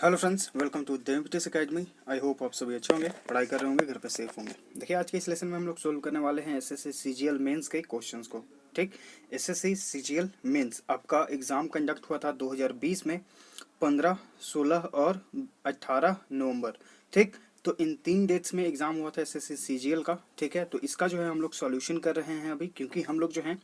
Hello friends, welcome to देवपिटिस academy. I hope आप सभी अच्छे होंगे, पढ़ाई कर रहे होंगे, घर पे सेफ होंगे। देखिए, आज के इस लेसन में हम लोग सोल्व करने वाले हैं एसएससी सीजीएल मेंस के क्वेश्चंस को। ठीक, एसएससी सीजीएल मेंस आपका एग्ज़ाम कंडक्ट हुआ था 2020 में 15, 16 और 18 नवंबर। ठीक, तो इन 3 डेट्स में एग्ज़ाम हुआ था एसएससी सीजीएल का। ठीक है, तो इसका जो है हम लोग सॉल्यूशन कर रहे हैं अभी, क्योंकि हम लोग जो है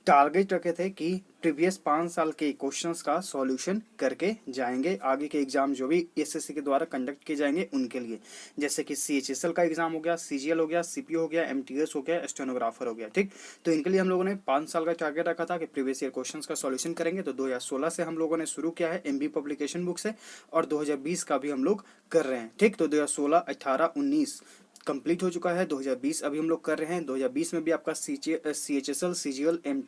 टारगेट रखे थे कि प्रीवियस 5 साल के क्वेश्चंस का सॉल्यूशन करके जाएंगे आगे के एग्जाम जो भी एसएससी के द्वारा कंडक्ट किए जाएंगे उनके लिए। जैसे कि सीएचएसएल का एग्जाम हो गया, सीजीएल हो गया, सीपीओ हो गया, एमटीएस हो गया, स्टेनोग्राफर हो गया। ठीक, तो इनके लिए हम लोगों ने 5 साल का टारगेट रखा था कि प्रीवियस ईयर क्वेश्चंस का सॉल्यूशन करेंगे। तो 2016 से हम लोगों ने शुरू किया है एमबी पब्लिकेशन बुक से, और 2020 का भी हम लोग कर रहे हैं। ठीक, तो 2016, 18, 19 कंप्लीट हो चुका है। 2020 अभी हम लोग कर रहे हैं। 2020 में भी आपका सीएचएसएल, सीजीएल,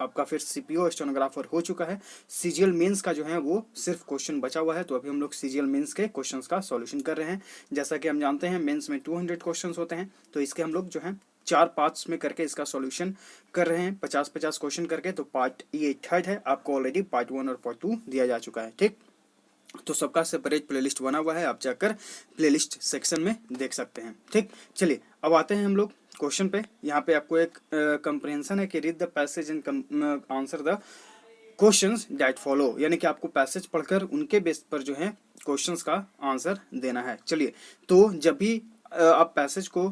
आपका फिर सीपीओ, स्टेनोग्राफर हो चुका है। सीजीएल मेंस का जो है वो सिर्फ क्वेश्चन बचा हुआ है, तो अभी हम लोग सीजीएल मेंस के क्वेश्चंस का सॉल्यूशन कर रहे हैं। जैसा कि हम जानते हैं मेंस में 200 क्वेश्चंस होते हैं, तो इसके हम लोग जो है 4 पार्ट्स में करके इसका सॉल्यूशन कर रहे हैं, 50-50 क्वेश्चन करके। तो पार्ट ये थर्ड है, आपको ऑलरेडी पार्ट 1 और पार्ट 2 दिया जा चुका है। ठीक, तो सबका सेपरेट प्लेलिस्ट बना हुआ है, आप जाकर प्लेलिस्ट सेक्शन में देख सकते हैं। ठीक, चलिए अब आते हैं हम लोग क्वेश्चन पे। यहाँ पे आपको एक कंप्रहेंशन है कि read the passage and answer the questions that follow, यानी कि आपको पैसेज पढ़कर उनके बेस पर जो है क्वेश्चंस का आंसर देना है। चलिए, तो जब भी आप पैसेज को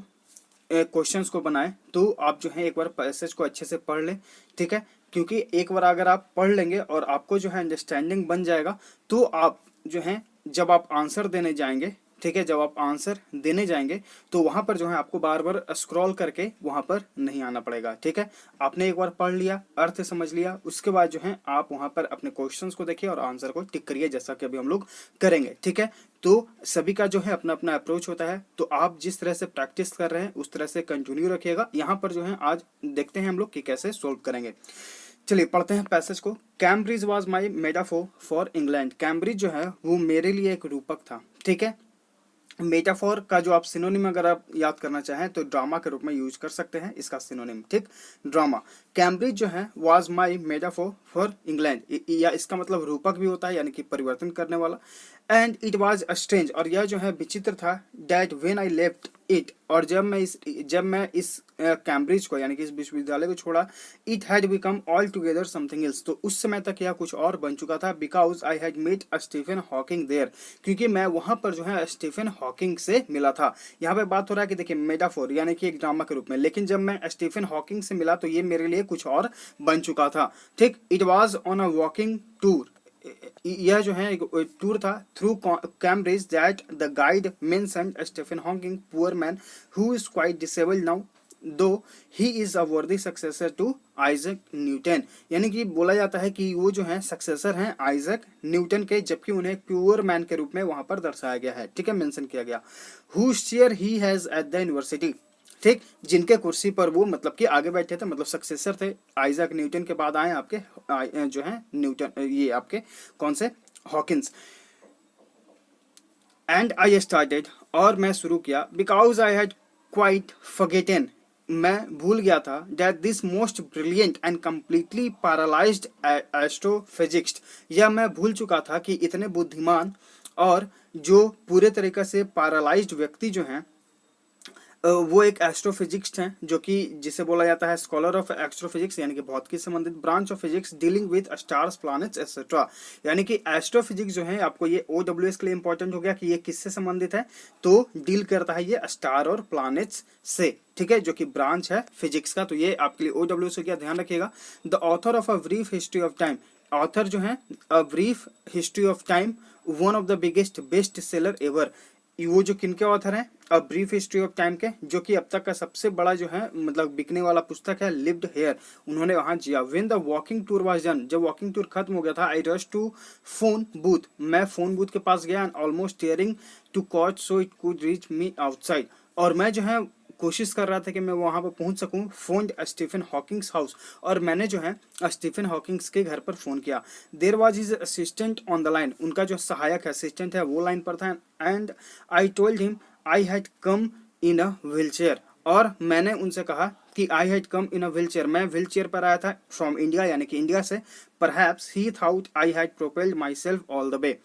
क्वेश्चंस को बनाएं तो आप जो है एक बार पैसेज को अच्छे से पढ़ लें। ठीक है, क्योंकि एक बार अगर आप पढ़ लेंगे और आपको जो है अंडरस्टैंडिंग बन जाएगा, तो आप जो है जब आप आंसर देने जाएंगे, ठीक है, जब आप आंसर देने जाएंगे तो वहां पर जो है आपको बार बार स्क्रॉल करके वहां पर नहीं आना पड़ेगा। ठीक है, आपने एक बार पढ़ लिया, अर्थ समझ लिया, उसके बाद जो है आप वहां पर अपने क्वेश्चंस को देखिए और आंसर को टिक करिए, जैसा कि अभी हम लोग करेंगे। ठीक है, तो सभी का जो है अपना अपना अप्रोच होता है, तो आप जिस तरह से प्रैक्टिस कर रहे हैं उस तरह से कंटिन्यू रखिएगा। यहाँ पर जो है आज देखते हैं हम लोग कि कैसे सोल्व करेंगे। चलिए पढ़ते हैं पैसेज को। Cambridge was my metaphor for England. Cambridge जो है वो मेरे लिए एक रूपक था। ठीक है, मेटाफोर का जो आप सिनोनिम अगर आप याद करना चाहें तो ड्रामा के रूप में यूज कर सकते हैं इसका सिनोनिम। ठीक, ड्रामा। कैम्ब्रिज जो है was my metaphor for England, या इसका मतलब रूपक भी होता है, यानी कि परिवर्तन करने वाला। एंड इट वाज स्ट्रेंज, और यह जो है विचित्र था। That when I left it, और जब मैं इस कैम्ब्रिज को यानी कि इस विश्वविद्यालय को छोड़ा, it had become all together something else, तो उस समय तक यह कुछ और बन चुका था। Because I had met Stephen Hawking there, क्योंकि मैं वहां पर जो है स्टीफन हॉकिंग से मिला था। यहाँ पे बात हो रहा है कि देखिए मेटाफोर यानी कि एक ड्रामा के रूप में, लेकिन जब मैं स्टीफन हॉकिंग से मिला तो ये मेरे लिए कुछ और बन चुका था। ठीक, it was on a walking tour, यह जो है एक टूर था through Cambridge that the guide mentioned Stephen Hawking poor man who is quite disabled now though he is a वर्दी सक्सेसर टू आइजक न्यूटन, यानी कि बोला जाता है कि वो जो है सक्सेसर हैं आइजक न्यूटन के, जबकि उन्हें प्योर मैन के रूप में वहां पर दर्शाया गया है। ठीक है, मेंशन किया गया। Whose chair he has at the university, ठीक, जिनके कुर्सी पर वो मतलब कि आगे बैठे थे, मतलब सक्सेसर थे आइजक न्यूटन के बाद आए आपके जो है न्यूटन, ये आपके कौन से, हॉकिंस। एंड आई स्टार्टेड, और मैं शुरू किया, because I had quite forgotten, मैं भूल गया था, that this most brilliant and completely paralysed astrophysics, यह मैं भूल चुका था कि इतने बुद्धिमान और जो पूरे तरीके से पैरालाइज्ड व्यक्ति जो हैं वो एक एस्ट्रोफिजिक्स हैं, जो कि जिसे बोला जाता है स्कॉलर ऑफ एस्ट्रोफिजिक्स, यानी कि भौतिकी से संबंधित branch of physics dealing with stars, planets etcetera, यानी कि एस्ट्रोफिजिक्स जो है आपको ये OWS के लिए इंपॉर्टेंट हो गया कि ये किससे संबंधित है, तो डील करता है ये स्टार और प्लैनेट्स से। ठीक है, जो कि ब्रांच है फिजिक्स का, तो ये आपके लिए OWS हो गया, ध्यान रखिएगा। The author of a brief history of time, author जो है a brief history of time, one of the biggest best seller ever, वो जो किनके ऑथर हैं, a brief history of time के, जो कि अब तक का सबसे बड़ा जो है मतलब बिकने वाला पुस्तक है, लिव्ड हेयर, उन्होंने वहां जिया। When the walking tour was done, जब वॉकिंग टूर खत्म हो गया था, I rush to phone booth, मैं फोन बूथ के पास गया, and almost tearing to cord so it could reach me outside, और मैं जो है कोशिश कर रहा था कि मैं वहां पर पहुंच सकूं, फोन स्टीफन हॉकिंग्स हाउस, और मैंने जो है स्टीफन हॉकिंग्स के घर पर फोन किया। There was his assistant on the line, उनका जो सहायक असिस्टेंट है वो लाइन पर था। And I told him I had come in a wheelchair, और मैंने उनसे कहा कि I had come in a wheelchair, मैं व्हीलचेयर पर आया था फ्रॉम इंडिया, यानी कि इंडिया से। Perhaps he thought I had propelled myself all the way,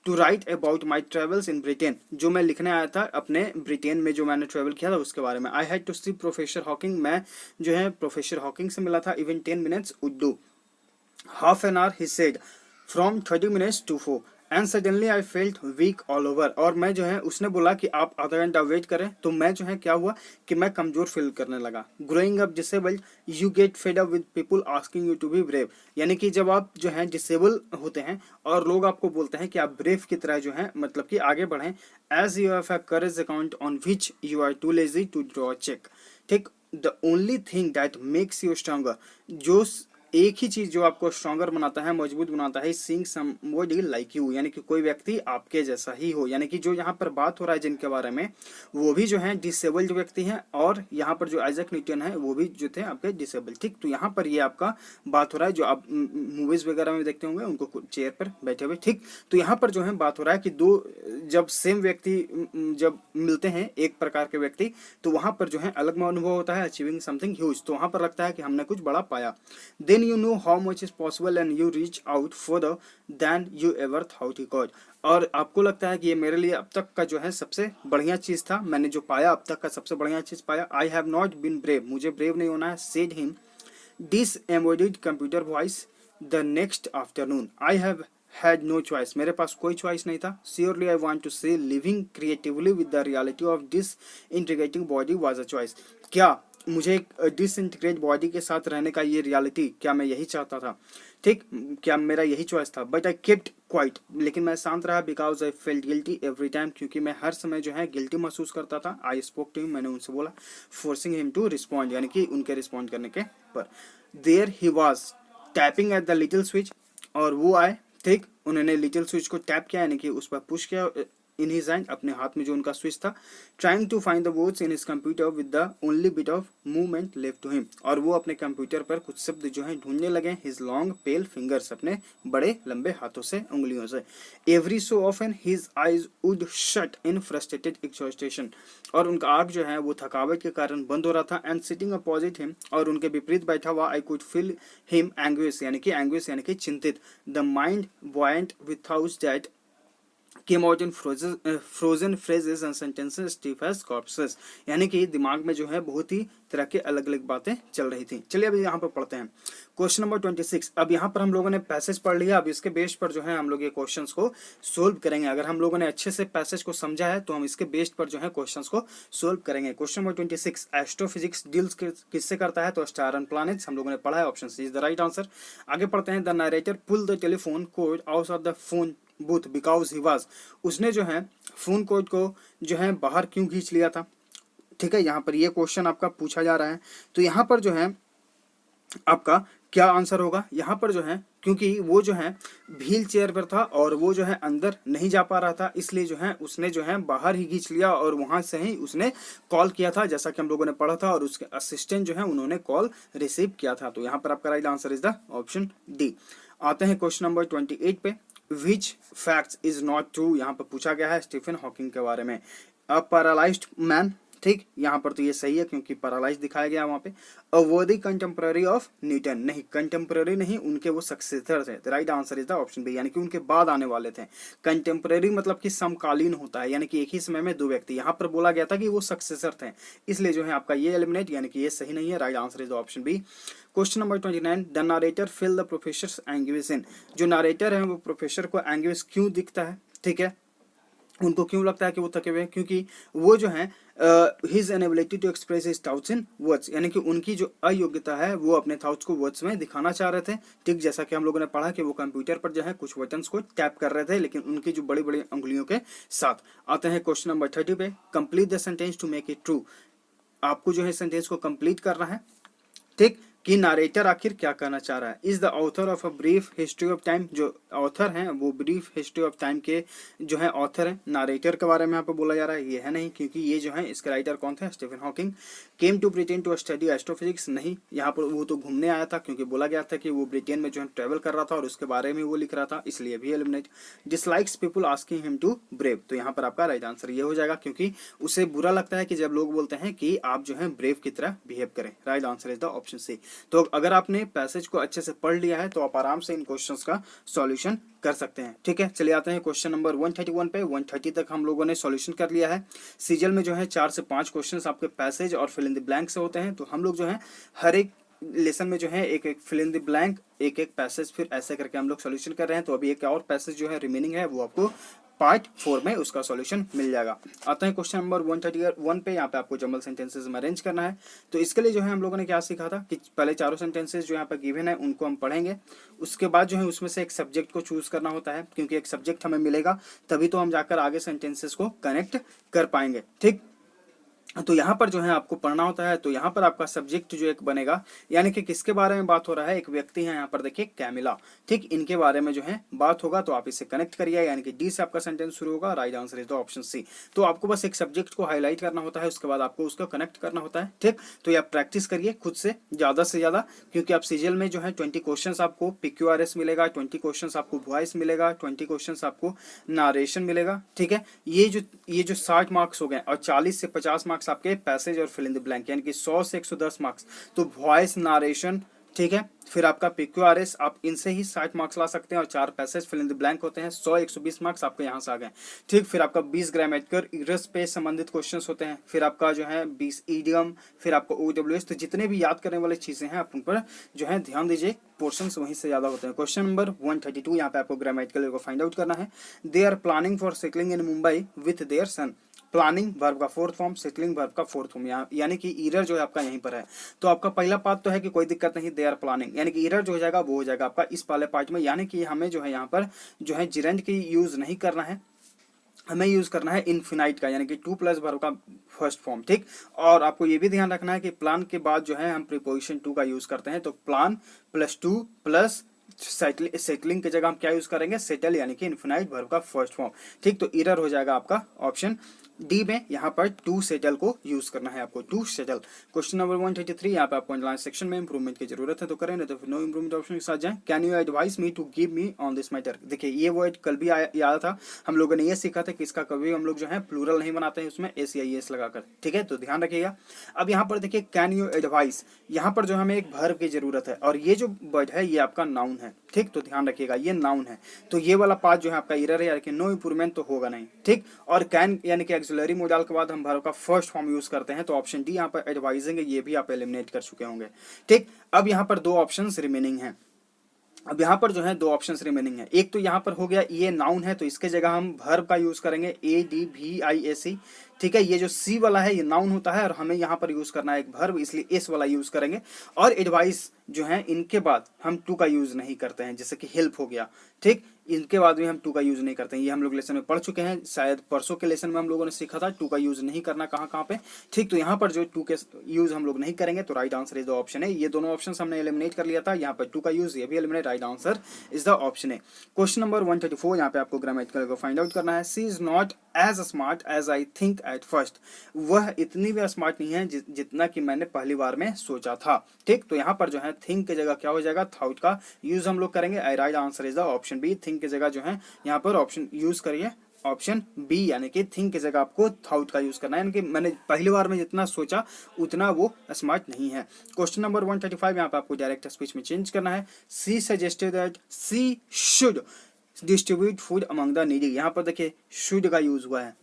to write about my travels in Britain, जो मैं लिखने आया था अपने ब्रिटेन में जो मैंने ट्रेवल किया था उसके बारे में। I had to see professor Hawking, मैं जो है प्रोफेसर हॉकिंग से मिला था। Even 10 minutes would do. Half an hour he said, from 30 minutes to 4 and suddenly I felt weak all over, और मैं जो है उसने बोला कि आप आधा घंटा वेट करें, तो मैं जो है क्या हुआ कि मैं कमजोर फील करने लगा। Growing up disabled you get fed up with people asking you to be brave, यानी कि जब आप जो है डिसेबल होते हैं और लोग आपको बोलते हैं कि आप ब्रेव की तरह जो है मतलब कि आगे बढ़ें, as you have a courage account on which you are too lazy to draw cheque. ठीक, the only thing that makes you stronger, जो एक ही चीज जो आपको स्ट्रॉन्गर बनाता है, मजबूत बनाता है, सीइंग समबॉडी लाइक यू, यानी कि कोई व्यक्ति आपके जैसा ही हो। यानी कि जो यहाँ पर बात हो रहा है जिनके बारे में, वो भी जो है डिसेबल्ड व्यक्ति हैं, और यहाँ पर जो आइजैक न्यूटन है वो भी जो थे आपके डिसेबल्ड। ठीक, तो यहाँ पर ये आपका बात हो रहा है, जो आप मूवीज वगैरह में देखते होंगे उनको चेयर पर बैठे हुए। ठीक, तो यहाँ पर जो है बात हो रहा है कि दो जब सेम व्यक्ति जब मिलते हैं, एक प्रकार के व्यक्ति, तो वहां पर जो है अलग अनुभव होता है, अचीविंग समथिंग ह्यूज, तो वहां पर लगता है कि हमने कुछ बड़ा पाया। Then you know how much is possible and you reach out further than you ever thought you could, और आपको लगता है कि ये मेरे लिए अब तक का जो है सबसे बढ़िया चीज था, मैंने जो पाया अब तक का सबसे बढ़िया चीज पाया। I have not been brave, मुझे ब्रेव नहीं होना है। Said him this embodied computer voice the next afternoon, I have had no choice, मेरे पास कोई चॉइस नहीं था। Surely I want to say living creatively with the reality of this integrating body was a choice, क्या मुझे एक disintegrate body के साथ रहने का ये रियलिटी, क्या मैं यही चाहता था? ठीक, क्या मेरा यही चॉइस था? बट आई केप्ट क्वाइट, लेकिन मैं शांत रहा। Because I felt guilty every time, क्योंकि मैं हर समय जो है गिल्टी महसूस करता था। आई स्पोक टू हिम, मैंने उनसे बोला। फोर्सिंग हिम टू रिस्पॉन्ड, यानी कि उनके रिस्पॉन्ड करने के पर। There he was tapping at the little switch, और वो आए। ठीक, उन्होंने लिटिल स्विच को टैप किया, यानी कि उस पर पुश किया इन हिज हैंड, अपने हाथ में जो उनका स्विच था। Trying to find the words in his computer with the only bit of movement left to him, और वो अपने कंप्यूटर पर कुछ शब्द जो है ढूंढने लगे। हिज लॉन्ग पेल फिंगर्स, अपने बड़े लंबे हाथों से, उंगलियों से। Every so often his eyes would shut in frustrated exhaustion, और उनका आंख जो है वो थकावट के कारण बंद हो रहा था। एंड सिटिंग अपोजिट हिम, और उनके विपरीत बैठा हुआ, I could feel him anguish, यानी कि एंग्विश यानी कि चिंतित। The mind buoyant with thoughts that came out in frozen phrases and sentences stiff as corpses, यानी कि दिमाग में जो है बहुत ही तरह के अलग अलग बातें चल रही थी। चलिए अभी यहाँ पर पढ़ते हैं क्वेश्चन नंबर 26। अब यहाँ पर हम लोगों ने पैसेज पढ़ लिया, अब इसके बेस पर जो है हम लोग ये क्वेश्चंस को सोल्व करेंगे। अगर हम लोगों ने अच्छे से पैसेज को समझा है तो हम इसके बेस पर जो है क्वेश्चंस को सोल्व करेंगे। क्वेश्चन नंबर 26, एस्ट्रोफिजिक्स डील्स किससे करता है? तो स्टार एंड प्लैनेट्स हम लोगों ने पढ़ा है, option C is the right answer. आगे पढ़ते हैं। The narrator pull the telephone cord out of the phone booth because he was, उसने जो है फोन कोड को जो है बाहर क्यों खींच लिया था? ठीक है, यहाँ पर ये क्वेश्चन आपका पूछा जा रहा है, तो यहाँ पर जो है आपका क्या आंसर होगा? यहाँ पर जो है क्योंकि वो जो है व्हील चेयर पर था और वो जो है अंदर नहीं जा पा रहा था, इसलिए जो है उसने जो है बाहर ही खींच लिया और वहां से ही उसने कॉल किया था, जैसा कि हम लोगों ने पढ़ा था, और उसके असिस्टेंट जो है उन्होंने कॉल रिसीव किया था। तो यहाँ पर आपका right answer is the option D. आते हैं क्वेश्चन नंबर 28 पे। विच फैक्ट्स इज नॉट ट्रू, यहाँ पर पूछा गया है स्टीफन हॉकिंग के बारे में। अ पैरालाइज्ड मैन, ठीक, यहाँ पर तो ये सही है क्योंकि पैरालाइज दिखाया गया वहां पे। A worthy contemporary of Newton, नहीं, कंटेम्पररी नहीं, उनके वो सक्सेसर थे। Right answer is the option B, यानी कि उनके बाद आने वाले थे। कंटेम्पररी मतलब कि समकालीन होता है, यानी कि एक ही समय में दो व्यक्ति। यहाँ पर बोला गया था कि वो सक्सेसर थे, इसलिए जो है आपका ये एलिमिनेट, यानी कि ये सही नहीं है। Right answer is the option B. Question number 29, the narrator feel the professor's anguish in, जो नारेटर है वो प्रोफेसर को एंग्विश क्यों दिखता है? ठीक है, उनको क्यों लगता है कि वो थके हुए हैं? क्योंकि वो जो है his inability to express his thoughts in words, यानी कि उनकी जो अयोग्यता है वो अपने थॉट्स को वर्ड्स में दिखाना चाह रहे थे। ठीक, जैसा कि हम लोगों ने पढ़ा कि वो कंप्यूटर पर जो है कुछ बटन्स को टैप कर रहे थे, लेकिन उनकी जो बड़ी बड़ी उंगलियों के साथ। आते हैं क्वेश्चन नंबर 30 पे। Complete the sentence to make it true, आपको जो है सेंटेंस को कंप्लीट करना है। ठीक, कि नारेटर आखिर क्या कहना चाह रहा है। Is the author of a brief history of time, जो ऑथर हैं वो ब्रीफ हिस्ट्री ऑफ टाइम के जो है ऑथर हैं। नारेटर के बारे में यहाँ पे बोला जा रहा है, ये है नहीं, क्योंकि ये जो है इसके राइटर कौन थे? Stephen Hawking. Came to Britain to study astrophysics, नहीं, यहाँ पर वो तो घूमने आया था, क्योंकि बोला गया था कि वो ब्रिटेन में जो है ट्रेवल कर रहा था और उसके बारे में वो लिख रहा था, इसलिए भी eliminate. Dislikes people asking him to brave, तो यहाँ पर आपका राइट आंसर ये हो जाएगा, क्योंकि उसे बुरा लगता है कि जब लोग बोलते हैं कि आप जो है ब्रेव की तरह बिहेव करें। Right answer is the option C. तो अगर आपने पैसेज को अच्छे से पढ़ लिया है तो आप आराम से इन क्वेश्चंस का सॉल्यूशन कर सकते हैं। ठीक है, चलिए आते हैं क्वेश्चन नंबर 131 पे। 130 तक हम लोगों ने सॉल्यूशन कर लिया है। सीजीएल में जो है 4 से 5 क्वेश्चंस आपके पैसेज और फिल इन द ब्लैंक से होते हैं। तो हम लोग जो है हर एक लेसन में जो है एक एक फिल इन द ब्लैंक, एक एक पैसेज, फिर ऐसे करके हम लोग सॉल्यूशन कर रहे हैं। तो अभी एक और पैसेज जो है रिमेनिंग है, वो आपको पार्ट 4 में उसका सॉल्यूशन मिल जाएगा। आते हैं क्वेश्चन नंबर 131 पे। यहाँ पे आपको जंबल सेंटेंसेस में अरेंज करना है। तो इसके लिए जो है हम लोगों ने क्या सीखा था कि पहले चारों सेंटेंसेस जो यहाँ पे गिवन है उनको हम पढ़ेंगे। उसके बाद जो है उसमें से एक सब्जेक्ट को चूज करना होता है, क्योंकि एक सब्जेक्ट हमें मिलेगा तभी तो हम जाकर आगे सेंटेंसेस को कनेक्ट कर पाएंगे। ठीक, तो यहाँ पर जो है आपको पढ़ना होता है। तो यहाँ पर आपका सब्जेक्ट जो एक बनेगा, यानी कि किसके बारे में बात हो रहा है, एक व्यक्ति है यहाँ पर देखिए कैमिला। ठीक, इनके बारे में जो है बात होगा। तो आप इसे कनेक्ट करिए, यानी कि डी से आपका सेंटेंस शुरू होगा। Right answer is the option C. तो आपको बस एक सब्जेक्ट को हाईलाइट करना होता है, उसके बाद आपको उसको कनेक्ट करना होता है। ठीक, तो ये आप प्रैक्टिस करिए खुद से ज्यादा, क्योंकि आप सीजीएल में जो है 20 क्वेश्चन आपको PQRS मिलेगा, 20 क्वेश्चन आपको वॉइस मिलेगा, 20 क्वेश्चन आपको नारेशन मिलेगा। ठीक है, ये जो 60 मार्क्स हो गए और 40 से 50 मार्क्स आपके पैसेज और फिल इन द ब्लैंक, यानी कि 100 से 110 मार्क्स। तो वॉइस, नारेशन, ठीक है, फिर आपका PQRS, आप इनसे ही 60 मार्क्स ला सकते हैं। और 4 passage fill in the blank होते हैं, 100 120 मार्क्स आपके यहाँ से आ गए। ठीक, फिर आपका 20 ग्रामेटिकल इरर्स पे संबंधित क्वेश्चंस होते हैं। फिर आपका जो है 20 ईडियम, फिर आपको OWS। तो जितने भी याद करने वाली चीजें हैं आप उन पर जो है ध्यान दीजिए, पोर्शंस वहीं से ज्यादा होते हैं। क्वेश्चन नंबर 132, यहाँ पे आपको ग्रामेटिकल को फाइंड आउट करना है। They are planning for settling in Mumbai with their son. Planning verb का फोर्थ फॉर्म, सेटलिंग वर्ब का फोर्थ फॉर्म, यानी कि ईरर जो है आपका यहीं पर है। तो आपका पहला पार्ट तो है कि कोई दिक्कत नहीं, दे आर प्लानिंग, यानी कि ईरर जो हो जाएगा वो हो जाएगा आपका इस पहले पार्ट में। यानी कि हमें जो है यहाँ पर जो है जिरेंड की यूज नहीं करना है, हमें यूज करना है इनफिनाइट का, यानी कि 2 प्लस वर्ब का फर्स्ट फॉर्म। ठीक, और आपको ये भी ध्यान रखना है कि प्लान के बाद जो है हम प्रीपोजिशन टू का यूज करते हैं। तो प्लान प्लस 2 प्लस सेटलिंग की जगह हम क्या यूज करेंगे, सेटल, यानी कि इनफिनाइट वर्ब का फर्स्ट फॉर्म। ठीक, तो एरर हो जाएगा आपका ऑप्शन डी में, यहाँ पर टू सेटल को यूज करना है आपको, टू सेटल। क्वेश्चन नंबर 133, यहाँ पे आपको अंडरलाइन सेक्शन में इंप्रूवमेंट की जरूरत है तो करें, नहीं तो फिर नो इंप्रूवमेंट ऑप्शन के साथ जाएं। Can you advise me to give me on this matter. देखिए ये वर्ड कल भी आया था, हम लोगों ने ये सीखा था कि इसका कभी हम लोग जो है प्लूरल नहीं बनाते हैं उसमें ACIS लगाकर। ठीक है, तो ध्यान रखिएगा। अब यहाँ पर देखिए कैन यू एडवाइस, यहाँ पर जो हमें एक वर्ब की जरूरत है और ये जो वर्ड है ये आपका नाउन है। ठीक, तो ध्यान रखिएगा ये नाउन है। तो ये वाला पार्ट जो है आपका एरर है, यानी कि नो इंप्रूवमेंट तो होगा नहीं। ठीक, और कैन यानी कि एक्सिलरी मोडाल के बाद हम वर्ब का फर्स्ट फॉर्म यूज करते हैं। तो ऑप्शन डी यहाँ पर एडवाइजिंग है, ये भी आप एलिमिनेट कर चुके होंगे। ठीक, अब यहाँ पर 2 ऑप्शंस रिमेनिंग हैं। अब यहाँ पर जो है 2 ऑप्शंस रिमेनिंग है। एक तो यहाँ पर हो गया ये नाउन है, तो इसके जगह हम वर्ब का यूज करेंगे ADVIAC। ठीक है, ये जो सी वाला है ये नाउन होता है और हमें यहाँ पर यूज करना है एक वर्ब, इसलिए एस वाला यूज करेंगे। और एडवाइस जो है इनके बाद हम टू का यूज नहीं करते हैं, जैसे कि हेल्प हो गया। ठीक, इनके बाद भी हम टू का यूज नहीं करते हैं, ये हम लोग लेसन में पढ़ चुके हैं, शायद परसों के लेसन में हम लोगों ने सीखा था टू का यूज नहीं करना कहाँ पे। ठीक, तो यहाँ पर जो टू के यूज हम लोग नहीं करेंगे, तो right answer is the option है। ये दोनों ऑप्शन हमने एलिमिनेट कर लिया था, यहाँ पर टू का यूज ये भी eliminate, right answer is the option है। क्वेश्चन नंबर 134, यहाँ पे आपको ग्रामेटिकल को फाइंड आउट करना है। She is not as smart as I think at first. वह इतनी भी स्मार्ट नहीं है जितना कि मैंने पहली बार में सोचा था। ठीक, तो यहाँ पर जो है थिंक की जगह क्या हो जाएगा, थॉट का यूज हम लोग करेंगे। Right answer is the option B. Think की जगह जो है यहाँ पर ऑप्शन यूज करिए ऑप्शन बी, यानी कि थिंक की जगह आपको थॉट का यूज करना है, यानी कि मैंने पहली बार में जितना सोचा उतना वो स्मार्ट नहीं है। क्वेश्चन नंबर 135, यहाँ पे आपको डायरेक्ट स्पीच में चेंज करना है। She suggested that she should distribute food among the needy. यहाँ पर देखिए शुड का यूज हुआ है।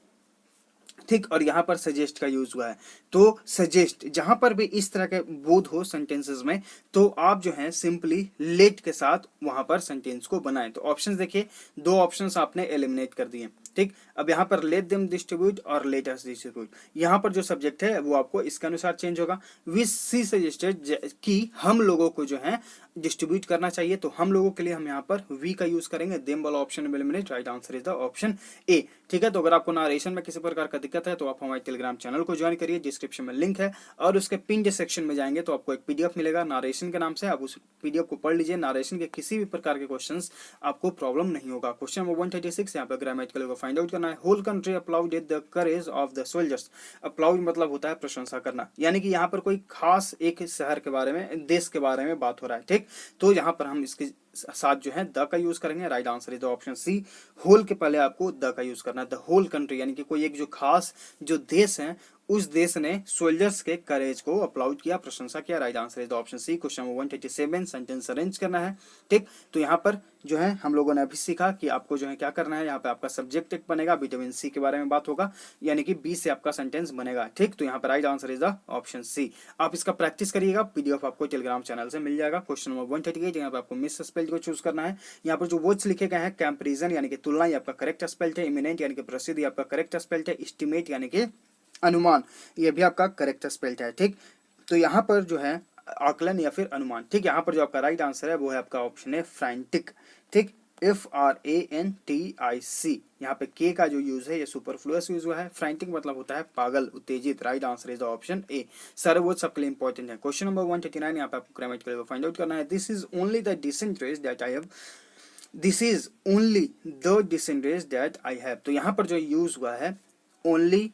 ठीक, और यहाँ पर सजेस्ट का यूज हुआ है। तो सजेस्ट जहां पर भी इस तरह के बोध हो सेंटेंसेस में, तो आप जो है सिंपली लेट के साथ वहां पर सेंटेंस को बनाएं। तो ऑप्शंस देखिए, 2 ऑप्शंस आपने एलिमिनेट कर दिए। ठीक, अब यहाँ पर लेट देम डिस्ट्रीब्यूट और लेट अस डिस्ट्रीब्यूट, यहाँ पर जो सब्जेक्ट है वो आपको इसके अनुसार चेंज होगा। विच सी सजेस्टेड कि हम लोगों को जो है डिस्ट्रीब्यूट करना चाहिए, तो हम लोगों के लिए हम यहाँ पर वी का यूज करेंगे। देम वाला option eliminate, right answer is the option A. ठीक है, तो अगर आपको नारेशन में किसी प्रकार का दिक्कत है तो आप हमारे टेलीग्राम चैनल को ज्वाइन करिए, डिस्क्रिप्शन में लिंक है, और उसके पिन सेक्शन में जाएंगे तो आपको एक PDF मिलेगा नारेशन के नाम से, आप उस PDF को पढ़ लीजिए। नारेशन के किसी भी प्रकार के क्वेश्चंस आपको प्रॉब्लम नहीं होगा। क्वेश्चन नंबर 136, यहाँ पर ग्रामेटिकल को फाइंड आउट करना है। Whole country applauded the courage of the soldiers. Applaud मतलब होता है प्रशंसा करना, यानी कि यहाँ पर कोई खास एक शहर के बारे में, देश के बारे में बात हो रहा है। ठीक, तो यहाँ पर हम इसके साथ जो है द का यूज करेंगे। Right answer is the option C. Whole के पहले आपको द का यूज करना है, द होल कंट्री, यानी कि कोई एक जो खास जो देश है उस देश ने सोल्जर्स के करेज को अपलाउड किया, प्रशंसा किया। Right answer is the option C. Question number 137 sentence arrange करना है। ठीक, तो यहाँ पर जो है हम लोगों ने अभी सीखा कि आपको जो है क्या करना है। यहाँ पे आपका सब्जेक्ट एक बनेगा, विटामिन सी के बारे में बात होगा, यानी कि बी से आपका सेंटेंस बनेगा। ठीक, तो यहाँ पर right answer is the option C. आप इसका प्रैक्टिस करिएगा, पीडीएफ आपको टेलीग्राम चैनल से मिल जाएगा। क्वेश्चन नंबर 138, यहाँ पे आपको मिस स्पेल्ड को चूज करना है। यहाँ पर जो वर्ड्स लिखे गए हैं, कंपैरिजन यानी कि तुलना, ये आपका करेक्ट स्पेल्ड है। इमिनेंट यानी कि प्रसिद्ध, ये आपका करेक्ट स्पेल्ड है। एस्टिमेट यानी कि अनुमान, ये भी आपका करेक्ट स्पेल्ड है। ठीक, तो यहाँ पर जो है आकलन या फिर अनुमान। ठीक, यहाँ पर जो आपका राइट आंसर है वो है आपका ऑप्शन है फ्रैंटिक। ठीक, FRANTIC। यहाँ पे के का जो यूज है ये सुपरफ्लुअस यूज हुआ है। फ्रैंटिक मतलब होता है पागल, उत्तेजित। Right answer is the option A. सारे वो सबके लिए इंपॉर्टेंट है। क्वेश्चन नंबर 139, यहाँ पे आपको ग्रामेटिकल फाइंड आउट करना है। This is only the decent dress that I have. This is only the decent dress that I have. तो यहाँ पर जो यूज हुआ है ओनली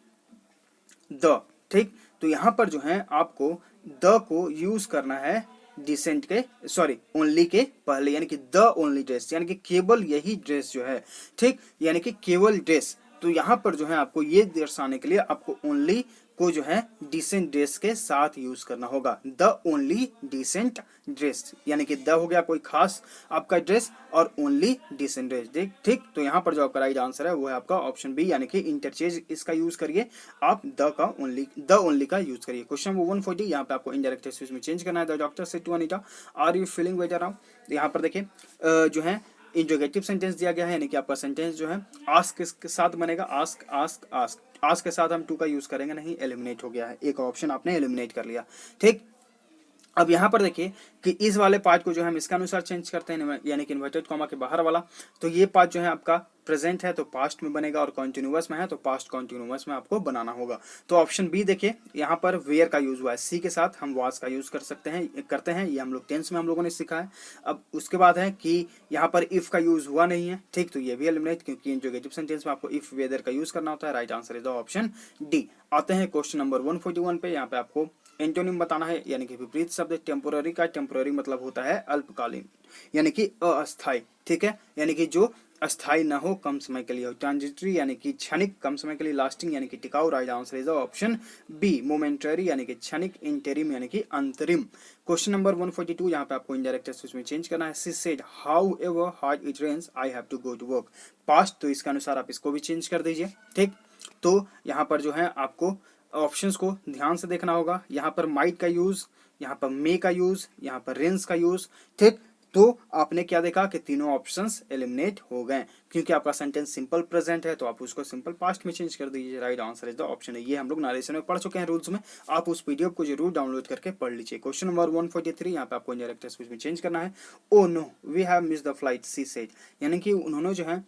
द। ठीक, तो यहाँ पर जो है आपको द को यूज करना है डिसेंट के, सॉरी ओनली के पहले, यानी कि द ओनली ड्रेस, यानी कि केवल यही ड्रेस जो है। ठीक, यानी कि केवल ड्रेस। तो यहाँ पर जो है आपको ये दर्शाने के लिए आपको ओनली को जो है डिसेंट ड्रेस के साथ यूज करना होगा। द ओनली डिसेंट ड्रेस, यानी कि द हो गया कोई खास आपका ड्रेस और ओनली डिसेंट ड्रेस। ठीक, तो यहाँ पर जो आपका राइट आंसर है वो है आपका ऑप्शन बी, यानी कि इंटरचेंज इसका यूज करिए आप, द ओनली का यूज करिए। क्वेश्चन नंबर 140, यहाँ पे आपको इनडायरेक्ट स्पीच में चेंज करना है। The doctor said to Anita, are you feeling better now. यहाँ पर देखिए जो है इंट्रोगेटिव सेंटेंस दिया गया है, यानी कि आपका सेंटेंस जो है आस्क के साथ बनेगा। आस्क आस्क आस्क, आस्क के साथ हम टू का यूज करेंगे नहीं, एलिमिनेट हो गया है, एक ऑप्शन आपने एलिमिनेट कर लिया। ठीक, अब यहाँ पर देखिए कि इस वाले पार्ट को जो है हम इसके अनुसार चेंज करते हैं, यानी कि इन्वर्टेड कॉमा के बाहर वाला। तो ये पार्ट जो है आपका प्रेजेंट है तो पास्ट में बनेगा, और कॉन्टिन्यूअस में है तो पास्ट कॉन्टिन्यूअस में आपको बनाना होगा। तो ऑप्शन बी देखिए, यहाँ पर वेयर का यूज हुआ है। सी के साथ हम वाज का यूज कर सकते हैं, करते हैं, ये हम लोग टेंस में हम लोगों ने सीखा है। अब उसके बाद है कि यहाँ पर इफ का यूज हुआ नहीं है। ठीक, तो ये भी एलिमिनेट, क्योंकि इंट्रोगेटिव सेंटेंस में आपको इफ वेदर का यूज करना होता है। Right answer is the option D. आते हैं क्वेश्चन नंबर 141 पे। यहाँ पे आपको एंटोनिम बताना है, यानी कि विपरीत शब्द। टेम्पोररी का टेम्पोररी मतलब होता है अल्पकालीन, यानी कि अस्थायी। ठीक है, यानी कि जो अस्थायी ना हो, कम समय के लिए हो। ट्रांजिटरी यानी कि क्षणिक, कम समय के लिए। लास्टिंग यानी कि टिकाऊ। Right answer is option B, momentary यानी कि क्षणिक। इंटरिम यानी कि अंतरिम। क्वेश्चन नंबर 142, यहाँ पे आपको इनडायरेक्ट स्पीच में चेंज करना है। She said however hard it rains I have to go to work. Past, तो इसके अनुसार आप इसको भी चेंज कर दीजिए। ठीक, तो यहाँ पर जो है आपको ऑप्शंस को ध्यान से देखना होगा। यहाँ पर माइट का यूज, यहाँ पर मे का यूज, यहाँ पर रेंस का यूज। ठीक, तो आपने क्या देखा कि तीनों ऑप्शंस एलिमिनेट हो गए, क्योंकि आपका सेंटेंस सिंपल प्रेजेंट है तो आप उसको सिंपल पास्ट में चेंज कर दीजिए। Right answer is the option है। ये हम लोग नरेशन में पढ़ चुके हैं रूल्स में, आप उस पीडीएफ को जरूर डाउनलोड करके पढ़ लीजिए। क्वेश्चन नंबर 143, यहाँ पे आपको इनडायरेक्ट स्पीच में चेंज करना है। Oh no we have missed the flight, she said. यानी कि उन्होंने जो है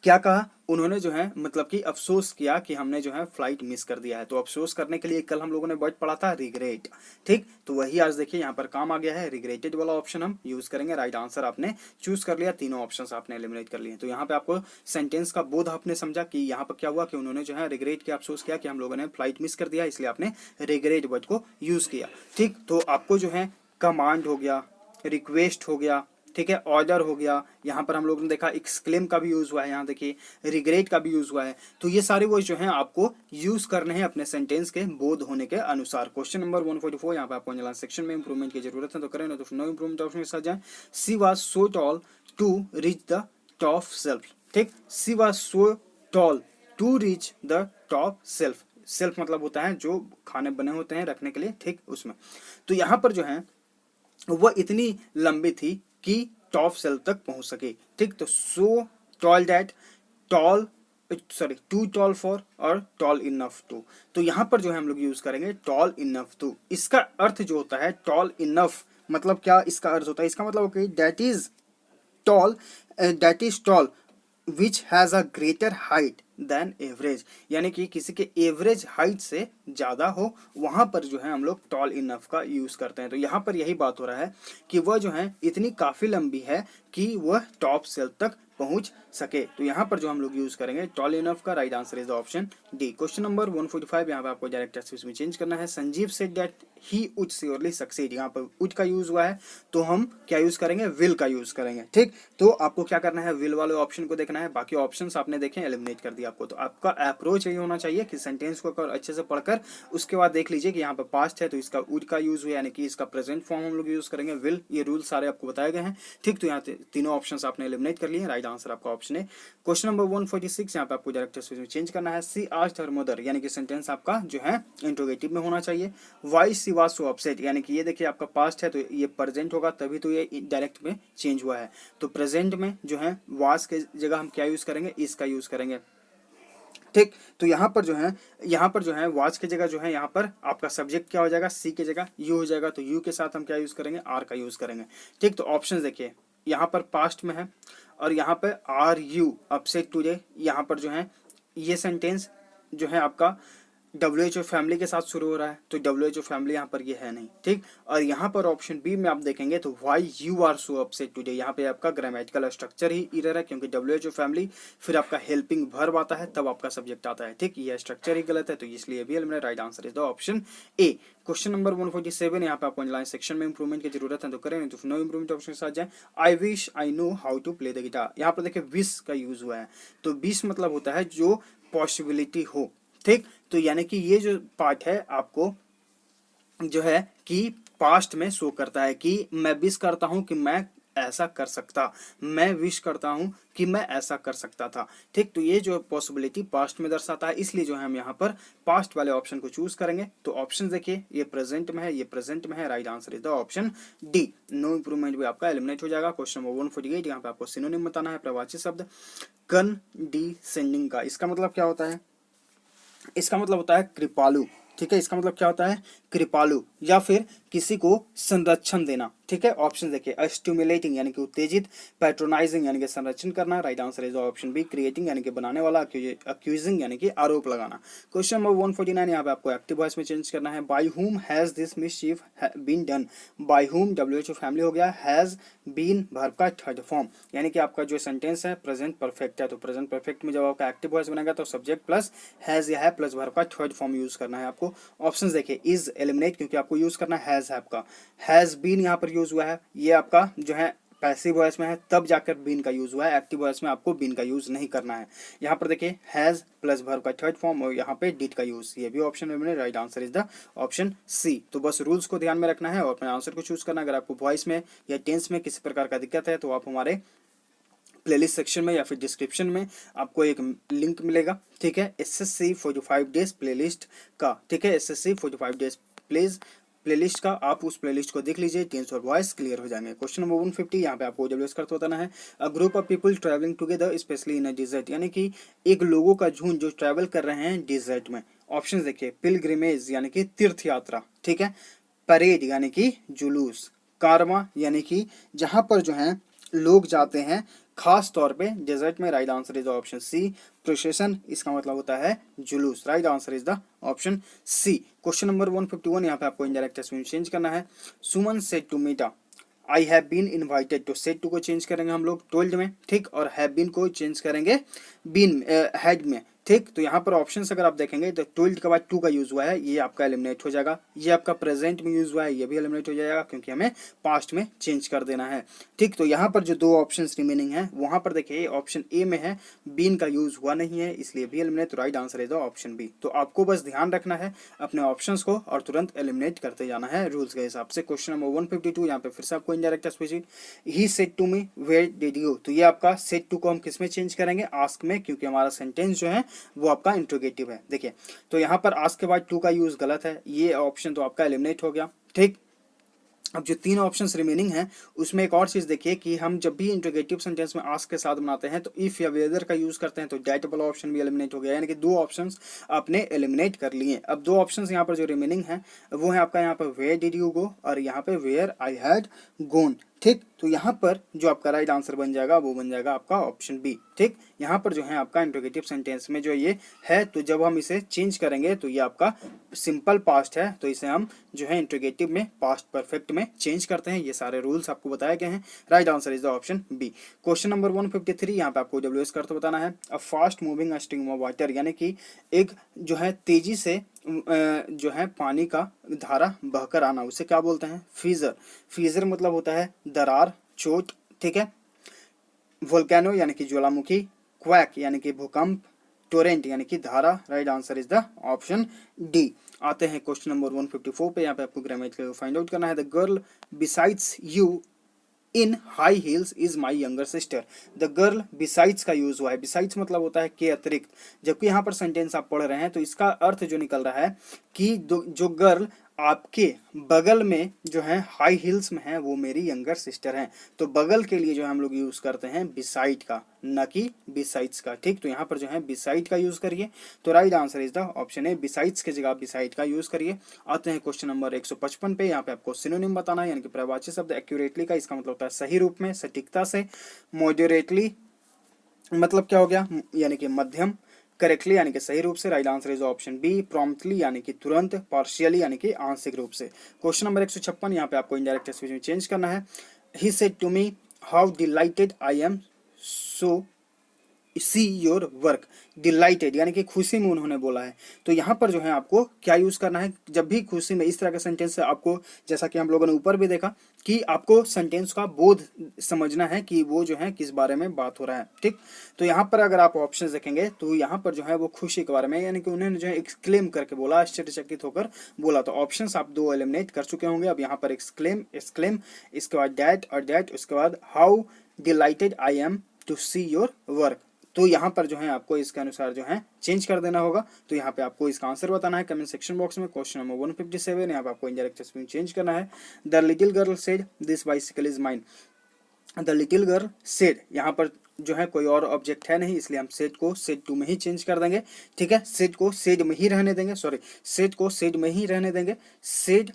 क्या कहा, उन्होंने जो है मतलब कि अफसोस किया कि हमने जो है फ्लाइट मिस कर दिया है। तो अफसोस करने के लिए कल हम लोगों ने वर्ड पढ़ा था रिग्रेट। ठीक, तो वही आज देखिए यहाँ पर काम आ गया है। रिग्रेटेड वाला ऑप्शन हम यूज करेंगे। राइट आंसर आपने चूज कर लिया, तीनों ऑप्शंस आपने एलिमिनेट कर लिए। तो यहाँ पे आपको सेंटेंस का बोध आपने समझा कि यहाँ पर क्या हुआ कि उन्होंने जो है रिग्रेट किया, अफसोस किया कि हम लोगों ने फ्लाइट मिस कर दिया, इसलिए आपने रिग्रेट वर्ड को यूज किया। ठीक, तो आपको जो है कमांड हो गया, रिक्वेस्ट हो गया, ठीक है, ऑर्डर हो गया, यहाँ पर हम लोगों ने देखा एक्सक्लेम का भी यूज हुआ है, यहाँ देखिए रिग्रेट का भी यूज हुआ है। तो ये सारे वर्ड जो हैं आपको यूज करने हैं अपने सेंटेंस के बोध होने के अनुसार। क्वेश्चन नंबर 144, यहाँ पे आपको अंजला सेक्शन में इंप्रूवमेंट की जरूरत है तो करें, ना तो नो इंप्रूवमेंट ऑप्शन के साथ जाए। She was so tall to reach the top shelf. ठीक, she was so tall to reach the top shelf. Shelf मतलब होता है जो खाने बने होते हैं रखने के लिए, ठीक, उसमें। तो यहाँ पर जो है वह इतनी लंबी थी कि टॉप सेल तक पहुंच सके। ठीक, तो so tall that, tall sorry too tall for और टॉल इनफ टू। तो यहाँ पर जो है हम लोग यूज करेंगे टॉल इनफ टू। इसका अर्थ जो होता है टॉल इनफ मतलब क्या इसका अर्थ होता है, इसका मतलब okay that is tall which has a greater height than average, यानी कि किसी के एवरेज हाइट से ज्यादा हो, वहां पर जो है हम लोग टॉल इनफ का यूज करते हैं। तो यहाँ पर यही बात हो रहा है कि वह जो है इतनी काफी लंबी है कि वह टॉप सेल तक पहुंच सके। तो यहाँ पर जो हम लोग यूज करेंगे टॉल इनफ का right answer is the option D. Question number 145 यहाँ पे आपको डायरेक्ट टेक्स्ट में चेंज करना है। Sanjeev said that he would surely succeed, यहाँ पर वुड का यूज हुआ है तो हम क्या यूज करेंगे, विल का यूज करेंगे। ठीक, तो आपको क्या करना है, विल वाले ऑप्शन को देखना है, बाकी ऑप्शंस आपने देखे एलिमिनेट कर दिया आपको। तो आपका अप्रोच यही होना चाहिए कि सेंटेंस को अच्छे से पढ़कर उसके बाद देख लीजिए कि यहाँ पर पास्ट है तो इसका वुड का यूज हुआ, यानी कि इसका प्रेजेंट फॉर्म हम लोग यूज करेंगे विल। ये रूल सारे आपको बताए गए हैं। ठीक, तो यहाँ तीनों ऑप्शंस आपने एलिमिनेट कर लिए, राइट आंसर आपका ऑप्शन है। क्वेश्चन नंबर 146 यहाँ पे आपको डायरेक्ट टेक्स्ट में चेंज करना है। सी आस्क्ड हर मदर, यानी कि सेंटेंस आपका जो है इंट्रोगेटिव में होना चाहिए। Why she was so upset, यानी कि ये देखिए आपका पास्ट है तो ये प्रेजेंट होगा, तभी तो ये डायरेक्ट में चेंज हुआ है। तो प्रेजेंट में जो है वाज के जगह हम क्या यूज करेंगे, इज का यूज करेंगे। ठीक, तो यहाँ पर जो है वाच की जगह जो है यहाँ पर आपका सब्जेक्ट क्या हो जाएगा, सी की जगह यू हो जाएगा। तो यू के साथ हम क्या यूज करेंगे, आर का यूज करेंगे। ठीक, तो ऑप्शन देखिए यहाँ पर पास्ट में है और यहाँ पे आर यू अपसेट टुडे, यहाँ पर जो है ये सेंटेंस जो है आपका WHO फैमिली के साथ शुरू हो रहा है, तो WHO फैमिली यहाँ पर ये है नहीं। ठीक, और यहाँ पर ऑप्शन बी में आप देखेंगे तो why you are so upset today, यहाँ पे आपका ग्रामेटिकल स्ट्रक्चर ही एरर है, क्योंकि WHO फैमिली फिर आपका हेल्पिंग वर्ब आता है तब आपका सब्जेक्ट आता है। ठीक, ये स्ट्रक्चर ही गलत है, तो इसलिए भी eliminate, right answer is the option A. Question number 147 यहाँ पे आपको अंडरलाइन सेक्शन में इंप्रूवमेंट की जरूरत है तो करें, नहीं तो नो इंप्रूवमेंट ऑप्शन के साथ जाए। I wish I know how to play the guitar, यहाँ पर देखिए विश का यूज हुआ है, तो विश मतलब होता है जो पॉसिबिलिटी हो। ठीक, तो यानी कि ये जो पार्ट है आपको जो है कि पास्ट में शो करता है कि मैं विश करता हूं कि मैं ऐसा कर सकता, मैं विश करता हूं कि मैं ऐसा कर सकता था। ठीक, तो ये जो पॉसिबिलिटी पास्ट में दर्शाता है, इसलिए जो है हम यहाँ पर पास्ट वाले ऑप्शन को चूज करेंगे। तो ऑप्शन देखिए ये प्रेजेंट में है, ये प्रेजेंट में है, right answer is the option D. No improvement भी आपका एलिमिनेट हो जाएगा। क्वेश्चन नंबर 148 यहाँ पे आपको सिनोनिम बताना है, प्रवाची शब्द कंडीसेंडिंग का, इसका मतलब क्या होता है, इसका मतलब होता है कृपालु। ठीक है, इसका मतलब क्या होता है, कृपालु, या फिर किसी को संरक्षण देना। ठीक है, ऑप्शन देखिए स्टिमुलेटिंग यानी कि उत्तेजित, पैट्रोनाइजिंग यानी कि संरक्षण करना, right answer is option be creating यानी कि बनाने वाला, अक्यूजिंग यानी कि आरोप लगाना। क्वेश्चन नंबर 149 यहाँ पे आपको एक्टिव वॉइस में चेंज करना है। By whom has this mischief been done, by whom WHO family हो गया, हैज बीन वर्ब का थर्ड फॉर्म, यानी कि आपका जो सेंटेंस है प्रेजेंट परफेक्ट है, तो प्रेजेंट परफेक्ट में जब आपका एक्टिव वॉइस बनेगा तो सब्जेक्ट प्लस हैज या है प्लस वर्ब का थर्ड फॉर्म यूज करना है आपको। ऑप्शंस देखिए इज एलिमिनेट, क्योंकि आपको यूज करना है हैज, आपका हैज बीन यहाँ पर यूज हुआ है, ये आपका जो है पैसिव वॉइस में है तब जाकर बीन का यूज हुआ है, एक्टिव वॉइस में आपको बीन का यूज नहीं करना है। यहाँ पर देखिए हैज प्लस वर्ब का थर्ड फॉर्म और यहाँ पे डिड का यूज, ये भी ऑप्शन में, right answer is the option C. तो बस रूल्स को ध्यान में रखना है और अपने आंसर को चूज करना। अगर आपको वॉइस में या टेंस में किसी प्रकार का दिक्कत है तो आप हमारे प्लेलिस्ट सेक्शन में या फिर डिस्क्रिप्शन में आपको एक लिंक मिलेगा। ठीक है, SSC 45 डेज प्लेलिस्ट का, ठीक है, SSC 45 डेज प्लेलिस्ट का, आप उस प्लेलिस्ट को देख लीजिए, टेंस और वॉइस क्लियर हो जाएंगे। क्वेश्चन नंबर 150 यहाँ पे आपको OWS करते बताना है। A group of people travelling together specially in a desert, यानी कि एक लोगों का झुंड जो ट्रैवल कर रहे हैं डिजर्ट में। ऑप्शन देखिए पिलग्रिमेज यानी कि तीर्थ यात्रा, ठीक है, परेड यानी कि जुलूस, कारमा यानी कि जहां पर जो है लोग जाते हैं खास तौर पे डेजर्ट में, right answer is option C. Procession इसका मतलब होता है जुलूस, right answer is the option C. Question number 151 यहाँ पे आपको इनडायरेक्ट टेक्स्ट में चेंज करना है। Suman said to Meeta, I have been invited, तो सेड टू को चेंज करेंगे हम लोग टोल्ड में। ठीक, और हैव बीन को चेंज करेंगे बीन हैड में। ठीक, तो यहाँ पर ऑप्शंस अगर आप देखेंगे तो टोल्ड के बाद टू का यूज हुआ है, ये आपका एलिमिनेट हो जाएगा। ये आपका प्रेजेंट में यूज हुआ है, ये भी एलिमिनेट हो जाएगा क्योंकि हमें पास्ट में चेंज कर देना है। ठीक, तो यहाँ पर जो दो ऑप्शंस रिमेनिंग है वहां पर देखिए ऑप्शन ए में है बीन का यूज हुआ नहीं है, इसलिए भी एलिमिनेट, तो right answer is option B. तो आपको बस ध्यान रखना है अपने ऑप्शंस को और तुरंत एलिमिनेट करते जाना है रूल्स के हिसाब से। क्वेश्चन नंबर 152 यहाँ पे फिर से आपको indirect speech, he said to me where did you, तो ये आपका सेड टू को हम किस में चेंज करेंगे, आस्क में, क्योंकि हमारा सेंटेंस जो है वो आपका इंट्रोगेटिव है। देखिए, तो यहाँ पर आस्क के बाद टू का यूज गलत है, ये ऑप्शन तो आपका एलिमिनेट हो गया। ठीक, अब जो तीन ऑप्शंस रिमेनिंग हैं उसमें एक और चीज देखिए कि हम जब भी इंट्रोगेटिव सेंटेंस में आस्क के साथ बनाते हैं तो इफ या वेदर का यूज करते हैं, तो दैट वाला ऑप्शन भी एलिमिनेट हो गया, यानी कि दो ऑप्शंस आपने एलिमिनेट कर लिए। अब दो ऑप्शंस यहाँ पर जो रिमेनिंग है वो है आपका यहाँ पर वेयर डिड यू गो और यहाँ पे वेयर आई हैड गोन। ठीक, तो यहाँ पर जो आपका राइट आंसर बन जाएगा वो बन जाएगा आपका ऑप्शन बी। ठीक, यहाँ पर जो है आपका इंट्रोगेटिव सेंटेंस में जो ये है, तो जब हम इसे चेंज करेंगे तो ये आपका सिंपल पास्ट है, तो इसे हम जो है इंट्रोगेटिव में पास्ट परफेक्ट में चेंज करते हैं। ये सारे रूल्स आपको बताए गए हैं। Right answer is the option B. Question number 153, यहाँ पे आपको डब्ल्यू एस का अर्थ बताना है। A fast moving stream of water, यानी कि एक जो है तेजी से जो है पानी का धारा बहकर आना, उसे क्या बोलते हैं? फ्रीजर। फ्रीजर मतलब होता है दरार, चोट। ठीक है, वोल्केनो यानी कि ज्वालामुखी, क्वैक यानी कि भूकंप, टोरेंट यानी कि धारा। Right answer is the option D. आते हैं क्वेश्चन नंबर 154 पे। यहाँ पे आपको ग्रामेटिकल फाइंड आउट करना है। The girl besides you in high heels is my younger sister. The girl besides का यूज हुआ है। बिसाइड्स मतलब होता है के अतिरिक्त, जबकि यहाँ पर सेंटेंस आप पढ़ रहे हैं तो इसका अर्थ जो निकल रहा है कि जो गर्ल आपके बगल में जो है हाई हील्स में है वो मेरी यंगर सिस्टर है। तो बगल के लिए जो है हम लोग यूज करते हैं बिसाइड का, न कि बिसाइड्स का। ठीक, तो यहाँ पर जो है बिसाइड का यूज करिए। तो right answer is the option A, besides की जगह बिसाइड का यूज करिए। आते हैं क्वेश्चन नंबर 155 पे। यहाँ पे आपको सिनोनिम बताना है, यानी कि प्रवाची शब्द एक्यूरेटली का इसका मतलब होता है सही रूप में, सटीकता से। मॉडरेटली मतलब क्या हो गया? यानी कि मध्यम। करेक्टली यानी कि सही रूप से। Right answer is option B. Promptly यानी कि तुरंत। पार्शियली यानी कि आंशिक रूप से। क्वेश्चन नंबर 156, यहाँ पे आपको इनडायरेक्ट स्पीच में चेंज करना है। He said to me how delighted I am so see your work. Delighted यानी कि खुशी में उन्होंने बोला है। तो यहाँ पर जो है आपको क्या यूज करना है? जब भी खुशी में इस तरह का सेंटेंस से आपको, जैसा कि हम लोगों ने ऊपर भी देखा कि आपको सेंटेंस का बोध समझना है कि वो जो है किस बारे में बात हो रहा है। ठीक, तो यहाँ पर अगर आप ऑप्शन देखेंगे तो यहाँ पर जो है वो खुशी के बारे में, यानी कि उन्होंने जो है एक्सक्लेम करके बोला, आश्चर्यचकित होकर बोला। तो ऑप्शंस आप दो एलिमिनेट कर चुके होंगे। अब यहाँ पर एक्सक्लेम, एक्सक्लेम, इसके बाद डैट और डैट, उसके बाद how delighted I am to see your work. तो यहाँ पर जो है आपको इसके अनुसार जो है चेंज कर देना होगा। तो यहाँ पे आपको इसका आंसर बताना है कमेंट सेक्शन बॉक्स में। क्वेश्चन नंबर 157, यहाँ पे आपको इंडायरेक्ट स्पेलिंग चेंज करना है। The little girl said this bicycle is mine. The little girl said, यहाँ पर जो है कोई और ऑब्जेक्ट है नहीं, इसलिए हम सेड को सेड टू में ही चेंज कर देंगे। ठीक है, सेड को सेड में ही रहने देंगे, सॉरी, सेड को सेड में ही रहने देंगे। सेड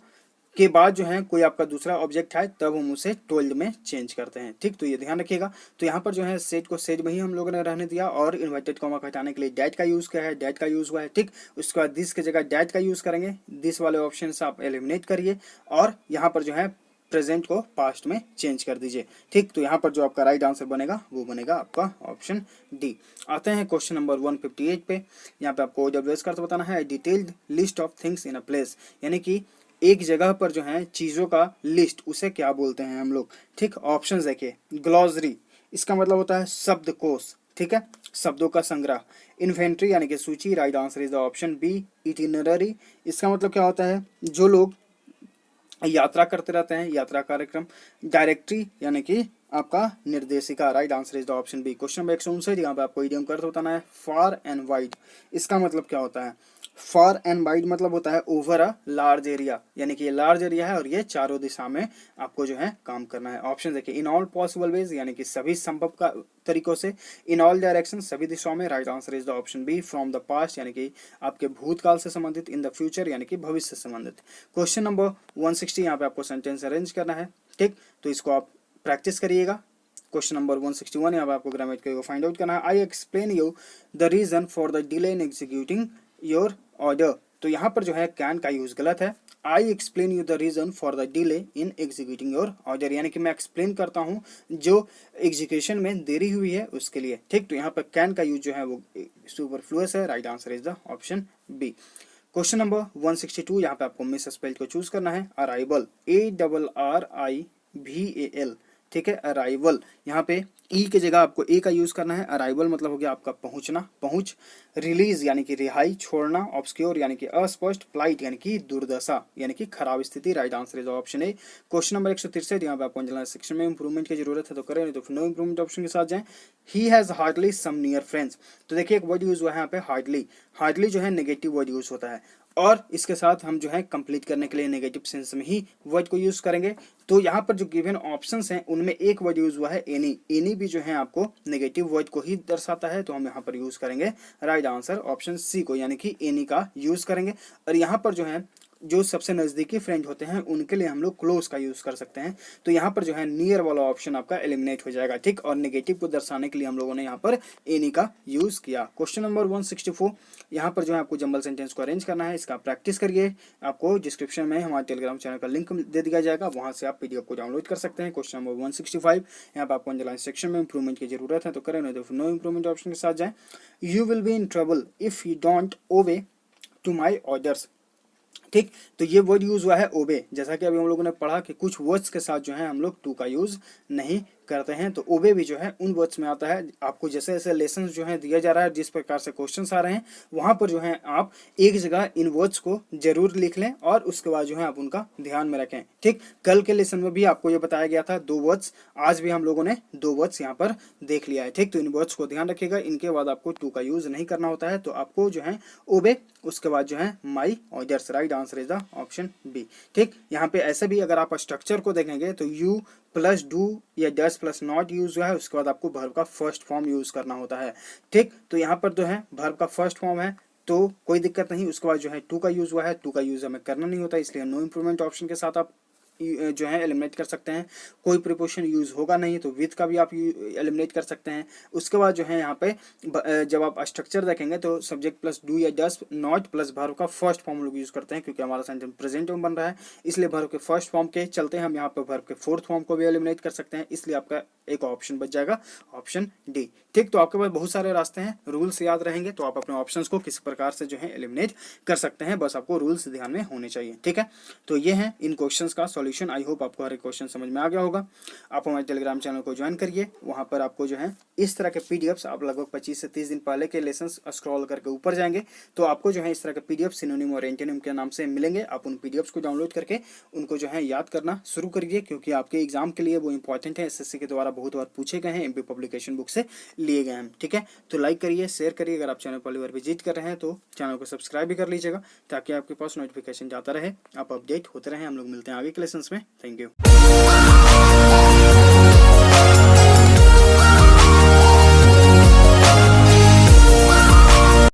के बाद जो है कोई आपका दूसरा ऑब्जेक्ट है तब हम उसे टोल्ड में चेंज करते हैं। ठीक, तो ये ध्यान रखिएगा। तो यहाँ पर जो है सेड को सेड में ही हम लोगों ने रहने दिया, और इन्वर्टेड कॉमा को हटाने के लिए डैट का यूज किया है, डैट का यूज हुआ है। ठीक, उसके बाद दिस की जगह डैट का यूज करेंगे। दिस वाले ऑप्शन आप एलिमिनेट करिए, और यहाँ पर जो है प्रेजेंट को पास्ट में चेंज कर दीजिए। ठीक, तो यहाँ पर जो आपका राइट आंसर बनेगा वो बनेगा आपका ऑप्शन डी। आते हैं क्वेश्चन नंबर 158 पे। यहाँ पे आपको OWS का अर्थ बताना है। Detailed list of things in a place, यानी कि एक जगह पर जो है चीजों का लिस्ट, उसे क्या बोलते हैं हम लोग? ठीक, ऑप्शंस देखिए। ग्लॉसरी, इसका मतलब होता है शब्दकोश। ठीक है, शब्दों का संग्रह। इन्वेंट्री यानी कि सूची। Right answer is the option B. Itinerary, इसका मतलब क्या होता है? जो लोग यात्रा करते रहते हैं, यात्रा कार्यक्रम। डायरेक्टरी यानी कि आपका निर्देशिका। Right answer is the option B. Question number 159, यहाँ पे आपको इडियम का अर्थ बताना है। फार एंड वाइड, इसका मतलब क्या होता है? फार एंड वाइड मतलब होता है ओवर अ लार्ज एरिया, यानी कि ये लार्ज एरिया है और ये चारों दिशा में आपको जो है काम करना है। ऑप्शन देखिए। इन ऑल पॉसिबल वेज, यानी कि सभी संभव का तरीकों से। इन ऑल डायरेक्शन, सभी दिशाओं में। Right answer is the option B. From the past, यानी कि आपके भूतकाल से संबंधित। इन द फ्यूचर, यानी कि भविष्य से संबंधित। क्वेश्चन नंबर 160, यहाँ पे आपको सेंटेंस अरेंज करना है। ठीक, तो इसको आप प्रैक्टिस करिएगा। क्वेश्चन नंबर 161, यहाँ पे आपको ग्रामेटिकल को फाइंड आउट करना है। I explain you the reason for the delay in executing your order. तो यहाँ पर जो है कैन का यूज गलत है। I explain you the reason for the delay in executing your order, यानी कि मैं एक्सप्लेन करता हूँ जो एग्जीक्यूशन में देरी हुई है उसके लिए। ठीक, तो यहाँ पर कैन का यूज जो है वो सुपरफ्लुअस है। Right answer is the option B. Question number 162, यहाँ पे आपको मिस स्पेल को चूज करना है। Arrival, ARRIVAL। ठीक है, अराइवल, यहाँ पे ई की जगह आपको ए का यूज करना है। अराइवल मतलब हो गया आपका पहुंचना, पहुंच। रिलीज यानी कि रिहाई, छोड़ना। ऑब्सक्योर यानी कि अस्पष्ट। प्लाइट यानी कि दुर्दशा, यानी कि खराब स्थिति। Right answer is option A. Question number 163, यहाँ पे आपको जनरल सेक्शन में इंप्रूवमेंट की जरूरत है तो करें, नहीं तो फिर नो इंप्रूवमेंट ऑप्शन के साथ जाएं। He has hardly some near friends, तो देखिए एक वर्ड यूज हुआ है यहाँ पे हार्डली। हार्डली जो है नेगेटिव वर्ड यूज होता है, और इसके साथ हम जो है कंप्लीट करने के लिए नेगेटिव सेंस में ही वर्ड को यूज करेंगे। तो यहाँ पर जो गिवन ऑप्शंस हैं उनमें एक वर्ड यूज हुआ है एनी। एनी भी जो है आपको नेगेटिव वर्ड को ही दर्शाता है, तो हम यहाँ पर यूज करेंगे राइट आंसर ऑप्शन सी को, यानी कि एनी का यूज करेंगे। और यहाँ पर जो है जो सबसे नज़दीकी फ्रेंड होते हैं उनके लिए हम लोग क्लोज का यूज़ कर सकते हैं। तो यहाँ पर जो है नियर वाला ऑप्शन आपका एलिमिनेट हो जाएगा, ठीक। और नेगेटिव को दर्शाने के लिए हम लोगों ने यहाँ पर एनी का यूज़ किया। क्वेश्चन नंबर 164, यहाँ पर जो है आपको जंबल सेंटेंस को अरेंज करना है, इसका प्रैक्टिस करिए। आपको डिस्क्रिप्शन में हमारे टेलीग्राम चैनल का लिंक दे दिया जाएगा, वहाँ से आप PDF को डाउनलोड कर सकते हैं। क्वेश्चन नंबर 165, यहाँ पर आपको अंडरलाइन सेक्शन में इंप्रूवमेंट की जरूरत है तो करें, नहीं तो नो इंप्रूवमेंट ऑप्शन के साथ जाएं। You will be in trouble if you don't obey to my orders, ठीक। तो ये वर्ड यूज हुआ है ओबे, जैसा कि अभी हम लोगों ने पढ़ा कि कुछ वर्ड्स के साथ जो है हम लोग टू का यूज नहीं करते हैं, तो ओबे भी जो है उन वर्ड्स में आता है। आपको जैसे जैसे लेसन जो है दिया जा रहा है, जिस प्रकार से क्वेश्चंस आ रहे हैं, वहां पर जो है आप एक जगह इन वर्ड्स को जरूर लिख लें और उसके बाद जो है आप उनका ध्यान में रखें, ठीक। कल के लेसन में भी आपको ये बताया गया था 2 वर्ड्स, आज भी हम लोगों ने 2 वर्ड्स यहाँ पर देख लिया है, ठीक। तो इन वर्ड्स को ध्यान रखिएगा, इनके बाद आपको टू का यूज नहीं करना होता है, तो आपको जो है ओबे, उसके बाद जो है my orders. Right answer is the option B, ठीक। यहाँ पे ऐसे भी अगर आप स्ट्रक्चर को देखेंगे तो यू प्लस डू या डस प्लस नॉट यूज हुआ है, उसके बाद आपको वर्ब का फर्स्ट फॉर्म यूज करना होता है, ठीक। तो यहाँ पर जो है वर्ब का फर्स्ट फॉर्म है तो कोई दिक्कत नहीं, उसके बाद जो है टू का यूज हुआ है, टू का यूज हमें करना नहीं होता, इसलिए नो इंप्रूवमेंट ऑप्शन के साथ आप जो है एलिमिनेट कर सकते हैं। कोई प्रीपोजिशन यूज होगा नहीं तो विथ का भी आप एलिमिनेट कर सकते हैं। उसके बाद जो है यहाँ पे जब आप स्ट्रक्चर देखेंगे तो सब्जेक्ट प्लस डू या डस नॉट प्लस वर्ब का फर्स्ट फॉर्म लोग यूज करते हैं, क्योंकि हमारा सेंटेंस प्रेजेंट में बन रहा है, इसलिए वर्ब के फर्स्ट फॉर्म के चलते हम यहाँ पे वर्ब के फोर्थ फॉर्म को भी एलिमिनेट कर सकते हैं, इसलिए आपका एक ऑप्शन बच जाएगा, ऑप्शन डी, ठीक। तो आपके पास बहुत सारे रास्ते हैं, रूल्स याद रहेंगे तो आप अपने ऑप्शंस को किस प्रकार से जो है एलिमिनेट कर सकते हैं, बस आपको रूल्स ध्यान में होने चाहिए, ठीक है। तो ये है इन क्वेश्चंस का सॉल्यूशन। आई होप आपको हर एक क्वेश्चन समझ में आ गया होगा। आप हमारे टेलीग्राम चैनल को ज्वाइन करिए, वहां पर आपको जो है इस तरह के PDFs, आप लगभग 25 से 30 दिन पहले के लेसन्स स्क्रॉल करके ऊपर जाएंगे तो आपको जो है इस तरह के PDF सिनोनिम और एंटोनिम के नाम से मिलेंगे। आप उन PDFs को डाउनलोड करके उनको जो है याद करना शुरू करिए, क्योंकि आपके एग्जाम के लिए वो इंपॉर्टेंट है, SSC के द्वारा बहुत बार पूछे गए हैं, MP पब्लिकेशन बुक से लिए गए हैं, ठीक है। तो लाइक करिए, शेयर करिए, अगर आप चैनल पहली बार विजिट कर रहे हैं तो चैनल को सब्सक्राइब भी कर लीजिएगा, ताकि आपके पास नोटिफिकेशन जाता रहे, आप अपडेट होते रहे। हम लोग मिलते हैं आगे के लेसन्स में। Thank you.